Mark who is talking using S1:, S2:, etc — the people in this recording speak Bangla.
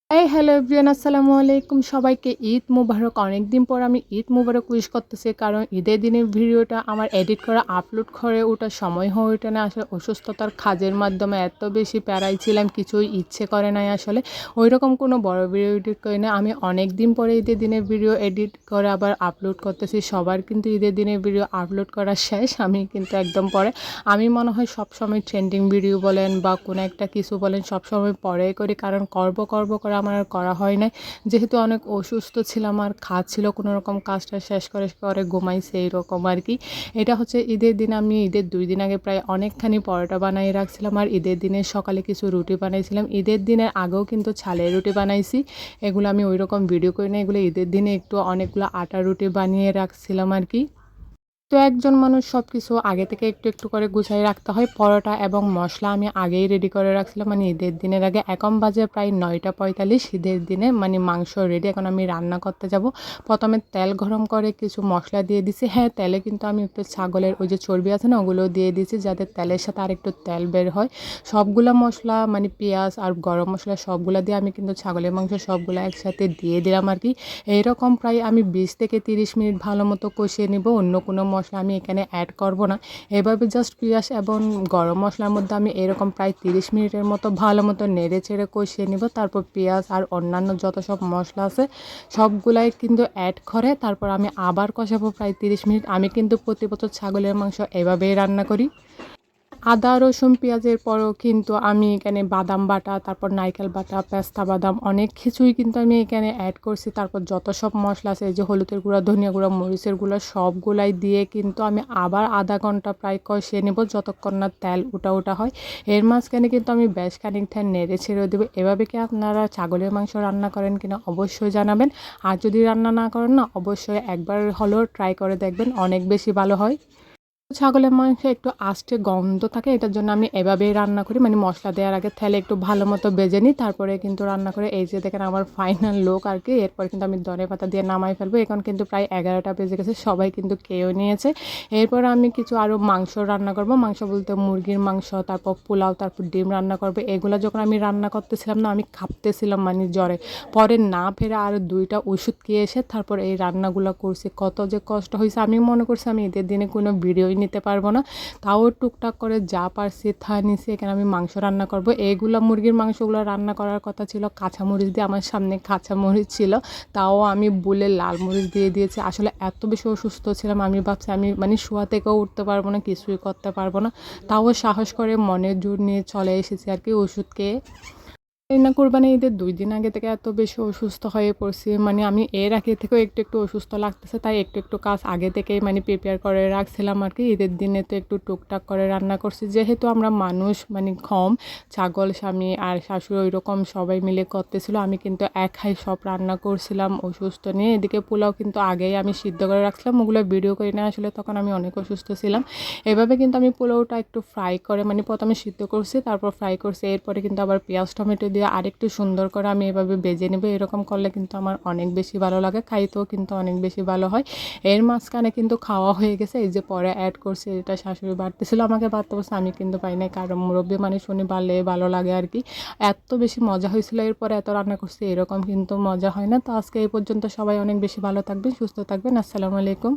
S1: হ্যালো এভরিওয়ান, আসসালামু আলাইকুম। সবাইকে ঈদ মুবারক। অনেকদিন পর আমি ঈদ মুবারক উইশ করতেছি, কারণ ঈদের দিনের ভিডিওটা আমার এডিট করা আপলোড করে ওঠার সময় হয়ে ওঠে না। আসলে অসুস্থতার কাজের মাধ্যমে এত বেশি প্যারাই ছিলাম, কিছুই ইচ্ছে করে নাই। আসলে ওই রকম কোনো বড় ভিডিও এডিট করি না। আমি অনেক দিন পরে ঈদের দিনের ভিডিও এডিট করে আবার আপলোড করতেছি। সবার কিন্তু ঈদের দিনের ভিডিও আপলোড করা শেষ, আমি কিন্তু একদম পরে। আমি মনে হয় সবসময় ট্রেন্ডিং ভিডিও বলেন বা কোনো একটা কিছু বলেন সবসময় পরে করি, কারণ করব করে আমার আর করা হয় নাই। যেহেতু অনেক অসুস্থ ছিলাম আর খাচ্ছিল, কোনো রকম কাজটা শেষ করে ঘুমাইছে এইরকম আর কি। এটা হচ্ছে ঈদের দিন। আমি ঈদের 2 দিন আগে প্রায় অনেকখানি পরোটা বানিয়ে রাখছিলাম, আর ঈদের দিনের সকালে কিছু রুটি বানাইছিলাম। ঈদের দিনের আগেও কিন্তু ছালের রুটি বানাইছি, এগুলো আমি ওই রকম ভিডিও করি না। এগুলো ঈদের দিনে একটু অনেকগুলো আটা রুটি বানিয়ে রাখছিলাম আর কি। তো একজন মানুষ সব কিছু আগে থেকে একটু একটু করে গুছিয়ে রাখতে হয়। পরোটা এবং মশলা আমি আগেই রেডি করে রাখছিলাম, মানে ঈদের দিনের আগে। এখন বাজে প্রায় 9:45। ঈদের দিনে মানে মাংস রেডি, এখন আমি রান্না করতে যাব। প্রথমে তেল গরম করে কিছু মশলা দিয়ে দিছি। হ্যাঁ, তেলে কিন্তু আমি একটু ছাগলের ওই যে চর্বি আছে না, ওগুলো দিয়ে দিয়েছি, যাতে তেলের সাথে আর একটু তেল বের হয়। সবগুলা মশলা মানে পেঁয়াজ আর গরম মশলা সবগুলা দিয়ে আমি কিন্তু ছাগলের মাংস সবগুলো একসাথে দিয়ে দিলাম আর কি। এইরকম প্রায় আমি 20 থেকে 30 মিনিট ভালো মতো কষিয়ে নিব। অন্য কোনো মশলা আমি এখানে অ্যাড করব না। এভাবে জাস্ট পেঁয়াজ এবং গরম মশলার মধ্যে আমি এরকম প্রায় 30 মিনিটের মতো ভালো মতো নেড়ে চেড়ে কষিয়ে নিব। তারপর পেঁয়াজ আর অন্যান্য যত সব মশলা আছে সবগুলাই কিন্তু অ্যাড করে তারপর আমি আবার কষাবো প্রায় 30 মিনিট। আমি কিন্তু প্রতি বছর ছাগলের মাংস এভাবেই রান্না করি। আদা রসুন পেঁয়াজের পরও কিন্তু আমি এখানে বাদাম বাটা, তারপর নারকেল বাটা, পেস্তা বাদাম অনেক কিছুই কিন্তু আমি এখানে অ্যাড করছি। তারপর যত সব মশলা আছে, এই যে হলুদের গুঁড়া, ধনিয়া গুঁড়া, মরিচের গুঁড়া সবগুলাই দিয়ে কিন্তু আমি আবার আধা ঘন্টা প্রায় কষিয়ে নেব, যতক্ষণ না তেল উঠা হয়। এর মাঝখানে কিন্তু আমি বেশ খানিকটা নেড়ে ছেড়ে দেবো। এভাবে কি আপনারা ছাগলের মাংস রান্না করেন কিনা অবশ্যই জানাবেন। আর যদি রান্না না করেন না, অবশ্যই একবার হলেও ট্রাই করে দেখবেন, অনেক বেশি ভালো হয়। ছাগলের মাংসে একটু আষ্টে গন্ধ থাকে, এটার জন্য আমি এভাবেই রান্না করি, মানে মশলা দেওয়ার আগে তেলে একটু ভালো মতো বেজে নিই, তারপরে কিন্তু রান্না করে। এই যে দেখেন আমার ফাইনাল লুক আর কি। এরপর কিন্তু আমি ধনেপাতা দিয়ে নামাই ফেলবো। এখন কিন্তু প্রায় 11টা বেজে গেছে, সবাই কিন্তু খেয়েও নিয়েছে। এরপর আমি কিছু আরও মাংস রান্না করব। মাংস বলতে মুরগির মাংস, তারপর পোলাও, তারপর ডিম রান্না করবো। এগুলো যখন আমি রান্না করতেছিলাম না, আমি কাঁপতেছিলাম মানে জ্বরে। পরে না ফেরে আরও 2টা ওষুধ খেয়ে এসে তারপর এই রান্নাগুলো করছি। কত যে কষ্ট হয়েছে, আমি মনে করছি আমি ঈদের দিনে কোনো ভিডিওই নিতে পারবো না। তাও টুকটাক করে যা পারছি তা নিছি। এখানে আমি মাংস রান্না করব। এইগুলো মুরগির মাংসগুলো রান্না করার কথা ছিল কাঁচামরিচ দিয়ে, আমার সামনে কাঁচামরিচ ছিল, তাও আমি বলে লাল মরিচ দিয়ে দিয়েছি। আসলে এত বেশি অসুস্থ ছিলাম, আমি ভাবছি আমি মানে শোয়া থেকেও উঠতে পারবো না, কিছুই করতে পারবো না। তাও সাহস করে মনের জোর নিয়ে চলে এসেছি আর কি ওষুধ খেয়ে। এই না, কোরবানি ঈদের 2 দিন আগে থেকে এত বেশি অসুস্থ হয়ে পড়ছি, মানে আমি এর আগে থেকেও একটু একটু অসুস্থ লাগতেছে, তাই একটু একটু কাজ আগে থেকেই মানে প্রিপেয়ার করে রাখছিলাম আর কি। ঈদের দিনে তো একটু টুকটাক করে রান্না করছি, যেহেতু আমরা মানুষ মানে কম, ছাগল স্বামী আর শাশুড়ি ওই রকম সবাই মিলে করতেছিল। আমি কিন্তু একাই সব রান্না করছিলাম অসুস্থ নিয়ে। এদিকে পোলাও কিন্তু আগেই আমি সিদ্ধ করে রাখছিলাম, ওগুলো ভিডিও করি না আসলে, তখন আমি অনেক অসুস্থ ছিলাম। এভাবে কিন্তু আমি পোলাওটা একটু ফ্রাই করে, মানে প্রথমে সিদ্ধ করছি তারপর ফ্রাই করছি, এরপরে কিন্তু আবার পেঁয়াজ টমেটো দিয়ে আরেকটু সুন্দর করে আমি এভাবে ভেজে নেব। এরকম করলে কিন্তু আমার অনেক বেশি ভালো লাগে, খাইতেও কিন্তু অনেক বেশি ভালো হয়। এর মাঝখানে কিন্তু খাওয়া হয়ে গেছে। এই যে পরে অ্যাড করছি, এটা শাশুড়ি বাড়তেছিল, আমাকে বাড়তে বসে, আমি কিন্তু পাই নাই, কারণ মুরব্বী মানে শুনি বাড়লে ভালো লাগে আর কি। এত বেশি মজা হয়েছিল, এরপরে এত রান্না করছি, এরকম কিন্তু মজা হয় না। তো আজকে এই পর্যন্ত, সবাই অনেক বেশি ভালো থাকবেন, সুস্থ থাকবেন। আসসালামু আলাইকুম।